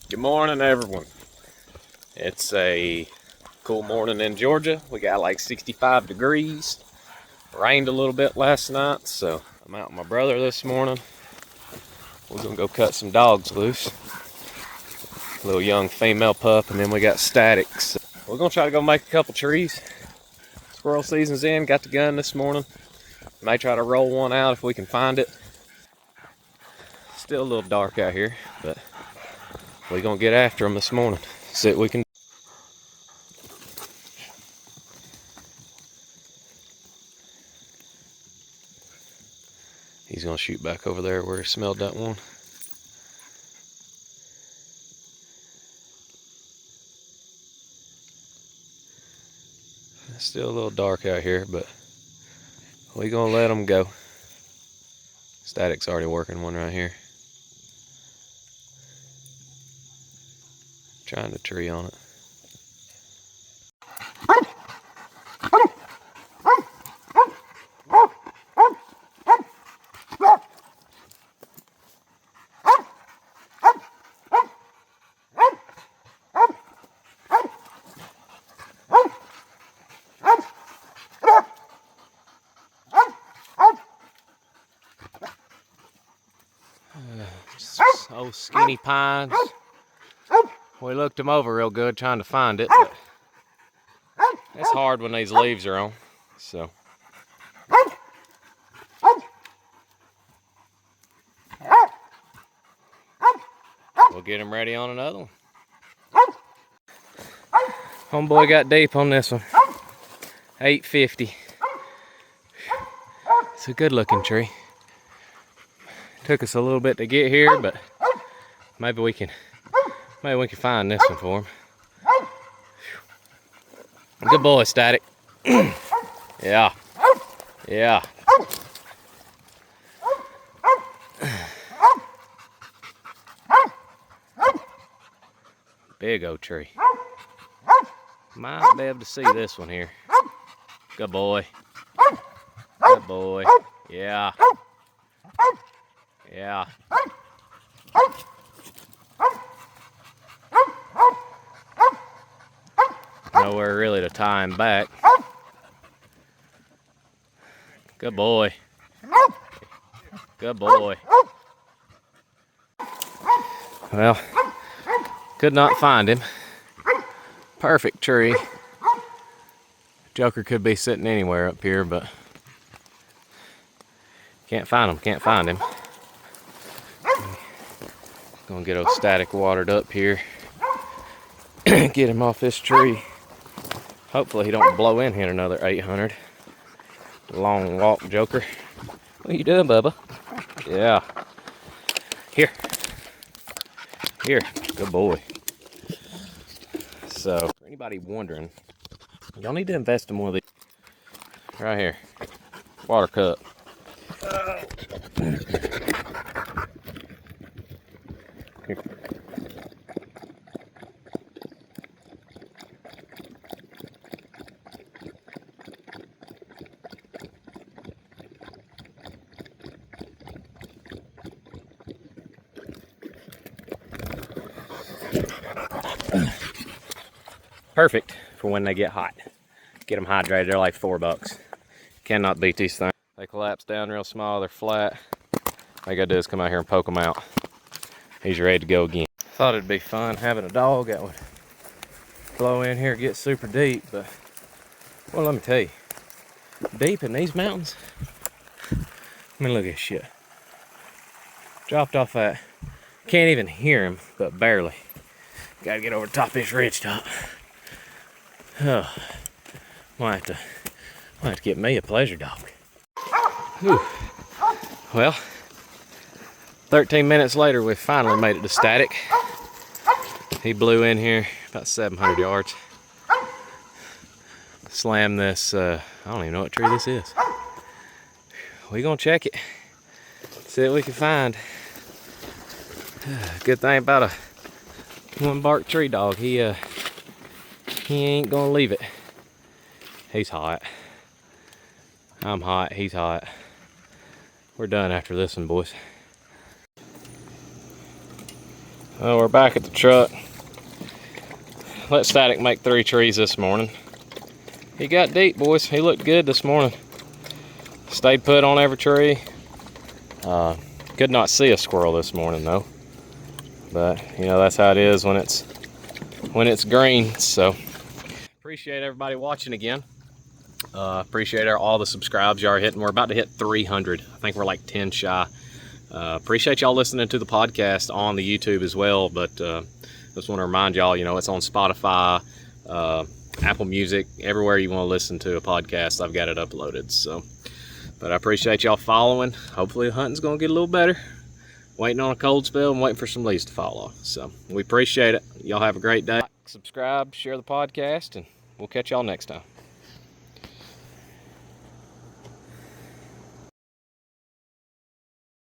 Good morning, everyone. It's a cool morning in Georgia. We got like 65 degrees. Rained a little bit last night, so I'm out with my brother this morning. We're gonna go cut some dogs loose. Little young female pup, and then we got Statics. So we're gonna try to go make a couple trees. Squirrel season's in. Got the gun this morning. May try to roll one out if we can find it. Still a little dark out here, but we're gonna get after them this morning. See what we can. He's gonna shoot back over there where he smelled that one. It's still a little dark out here, but we're gonna let them go. Static's already working one right here. Trying to tree on it. Oh, skinny pines. We looked them over real good trying to find it, but it's hard when these leaves are on. So we'll get him ready on another one. Homeboy got deep on this one. 850. It's a good looking tree. Took us a little bit to get here, but maybe we can find this one for him. Good boy, Static. Yeah. Yeah. Big old tree. Might be able to see this one here. Good boy. Good boy. Yeah. Yeah. Nowhere really to tie him back. Good boy. Good boy. Well, could not find him. Perfect tree. Joker could be sitting anywhere up here, but can't find him. Can't find him. Gonna get old Static watered up here. Get him off this tree. Hopefully he don't blow in here another 800. Long walk, Joker. What are you doing, Bubba? Yeah. Here. Here. Good boy. So, for anybody wondering, y'all need to invest in one of these. Right here. Water cup. Here. Perfect for when they get hot. Get them hydrated. They're like $4. Cannot beat these things. They collapse down real small. They're flat. All I gotta do is come out here and poke them out. He's ready to go again. Thought it'd be fun having a dog that would blow in here, get super deep, but well, let me tell you, deep in these mountains. I mean, look at this shit. Dropped off that. Can't even hear him, but barely. Gotta get over the top of this ridge top. Oh, might have to get me a pleasure dog. Whew. Well, 13 minutes later, we finally made it to Static. He blew in here about 700 yards. Slammed this, I don't even know what tree this is. We're gonna check it. See what we can find. Good thing about a one bark tree dog, he ain't gonna leave it. He's hot. I'm hot, he's hot. We're done after this one, boys. Well, we're back at the truck. Let Static make 3 trees this morning. He got deep, boys. He looked good this morning. Stayed put on every tree. Could not see a squirrel this morning though. But you know, that's how it is when it's green. So appreciate everybody watching again. Appreciate all the subscribes y'all are hitting. We're about to hit 300. I think we're like 10 shy. Appreciate y'all listening to the podcast on the YouTube as well. But just want to remind y'all, you know, it's on Spotify, Apple Music, everywhere you want to listen to a podcast, I've got it uploaded. So, but I appreciate y'all following. Hopefully the hunting's going to get a little better. Waiting on a cold spell and waiting for some leaves to fall off. So we appreciate it. Y'all have a great day. Subscribe, share the podcast, and we'll catch y'all next time.